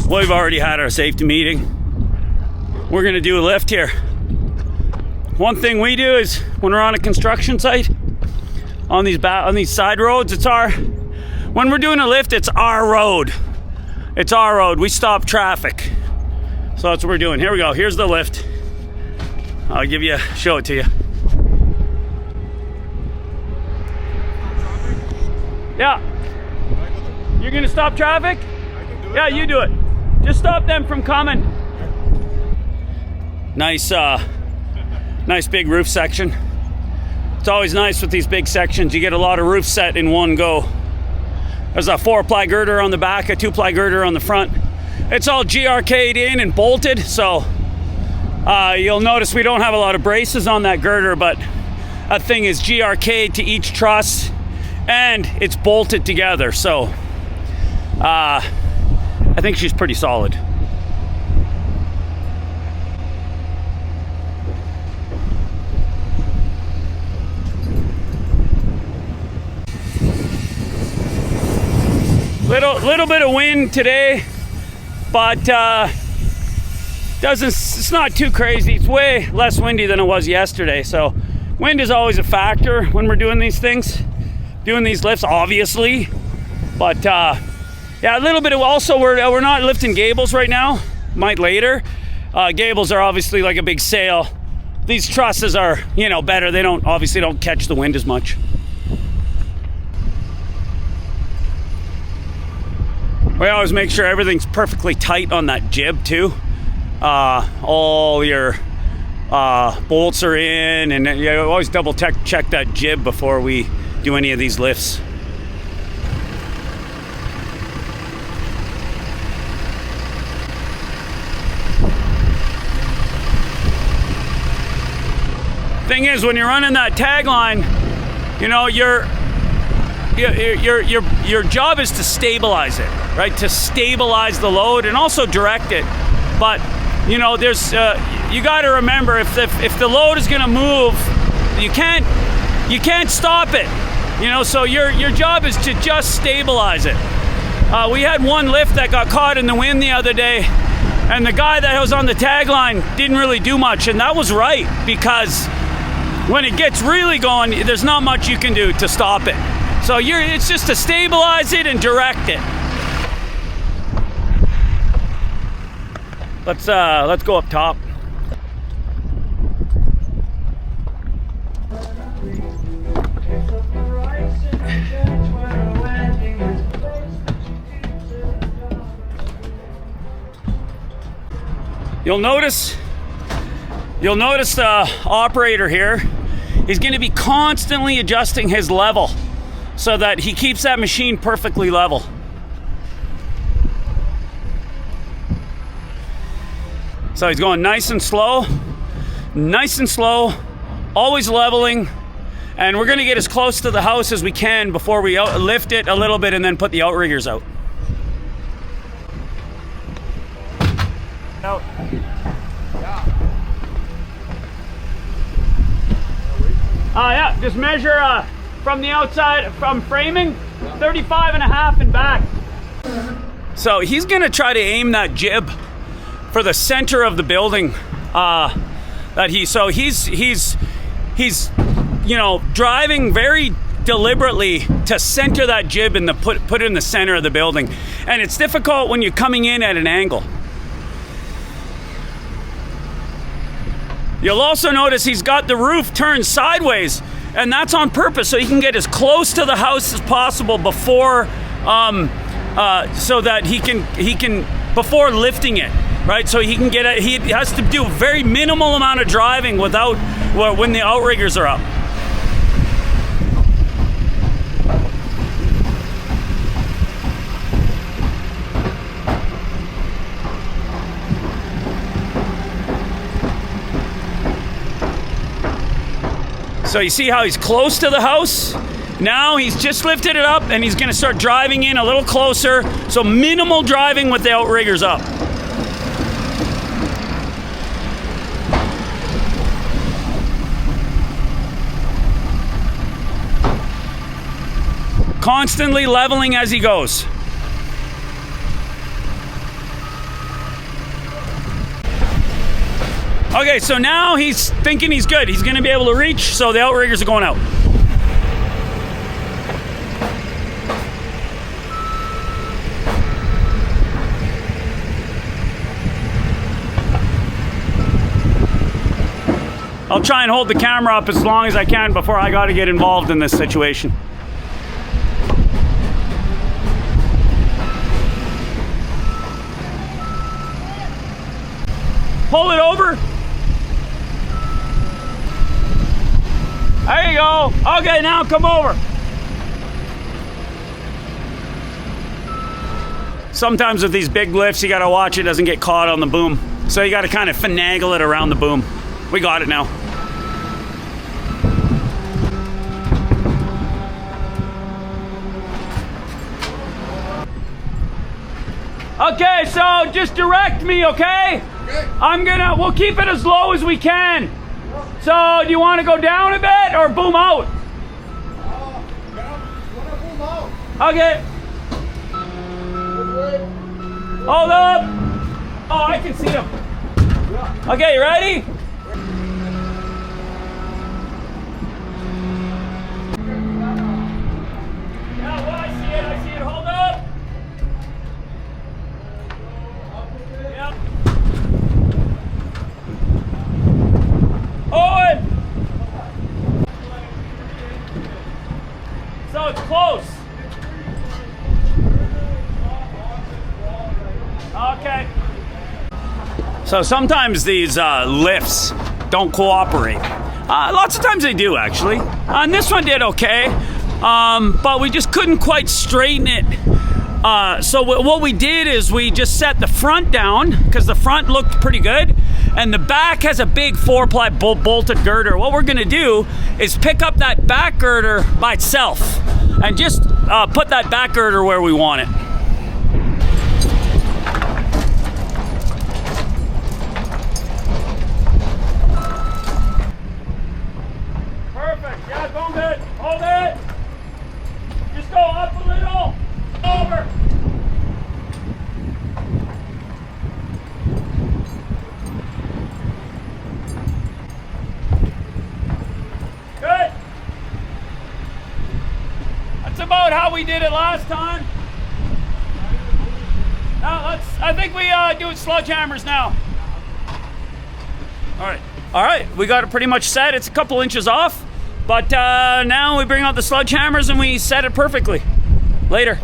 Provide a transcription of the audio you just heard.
We've already had our safety meeting. We're gonna do a lift here. One thing we do is when we're on a construction site, on these side roads, when we're doing a lift, it's our road. It's our road. We stop traffic. So that's what we're doing. Here we go. Here's the lift. I'll show it to you. Yeah. You're gonna stop traffic? Yeah, you do it. Just stop them from coming. Nice big roof section. It's always nice with these big sections. You get a lot of roof set in one go. There's a 4-ply girder on the back, a 2-ply girder on the front. It's all GRK'd in and bolted, so you'll notice we don't have a lot of braces on that girder, but that thing is GRK'd to each truss and it's bolted together, so I think she's pretty solid. Little bit of wind today, but it's not too crazy. It's way less windy than it was yesterday, so wind is always a factor when we're doing these things, doing these lifts, obviously. But yeah, a little bit of, also we're not lifting gables right now, might later. Gables are obviously like a big sail. These trusses are, better. They don't catch the wind as much. We always make sure everything's perfectly tight on that jib too. All your bolts are in, and you always double check that jib before we do any of these lifts. Thing is, when you're running that tagline, your job is to stabilize it, right? To stabilize the load and also direct it. But there's you got to remember, if the load is going to move, you can't stop it. So your job is to just stabilize it. We had one lift that got caught in the wind the other day, and the guy that was on the tagline didn't really do much, and that was right, because when it gets really going, there's not much you can do to stop it. So it's just to stabilize it and direct it. Let's go up top. You'll notice the operator here is going to be constantly adjusting his level so that he keeps that machine perfectly level. So he's going nice and slow, always leveling, and we're going to get as close to the house as we can before we lift it a little bit and then put the outriggers out. Out. Yeah, just measure from the outside, from framing, 35.5 and back. So he's gonna try to aim that jib for the center of the building. He's driving very deliberately to center that jib and put it in the center of the building. And it's difficult when you're coming in at an angle. You'll also notice he's got the roof turned sideways, and that's on purpose so he can get as close to the house as possible before, so that he can before lifting it, right? So he can get it. He has to do a very minimal amount of driving when the outriggers are up. So you see how he's close to the house? Now he's just lifted it up and he's going to start driving in a little closer. So minimal driving with the outriggers up. Constantly leveling as he goes. Okay, so now he's thinking he's good. He's going to be able to reach, so the outriggers are going out. I'll try and hold the camera up as long as I can before I got to get involved in this situation. Pull it over. There you go. Okay, now come over. Sometimes with these big lifts, you gotta watch it doesn't get caught on the boom. So you gotta kind of finagle it around the boom. We got it now. Okay, so just direct me, okay? Okay. We'll keep it as low as we can. So, do you want to go down a bit or boom out? Boom out. Okay. Hold up. Oh, I can see him. Okay, you ready? Yeah, well, I see it. Hold up. Yeah. Owen! So it's close. Okay. So sometimes these lifts don't cooperate. Lots of times they do, actually. And this one did okay, but we just couldn't quite straighten it. So what we did is we just set the front down because the front looked pretty good. And the back has a big 4-ply bolted girder. What we're gonna do is pick up that back girder by itself and just put that back girder where we want it. Perfect, yeah, go good, hold it. Just go up a little, over. Good. That's about how we did it last time. Now I think we do it sledgehammers now. All right, we got it pretty much set. It's a couple inches off, but now we bring out the sledgehammers and we set it perfectly. Later.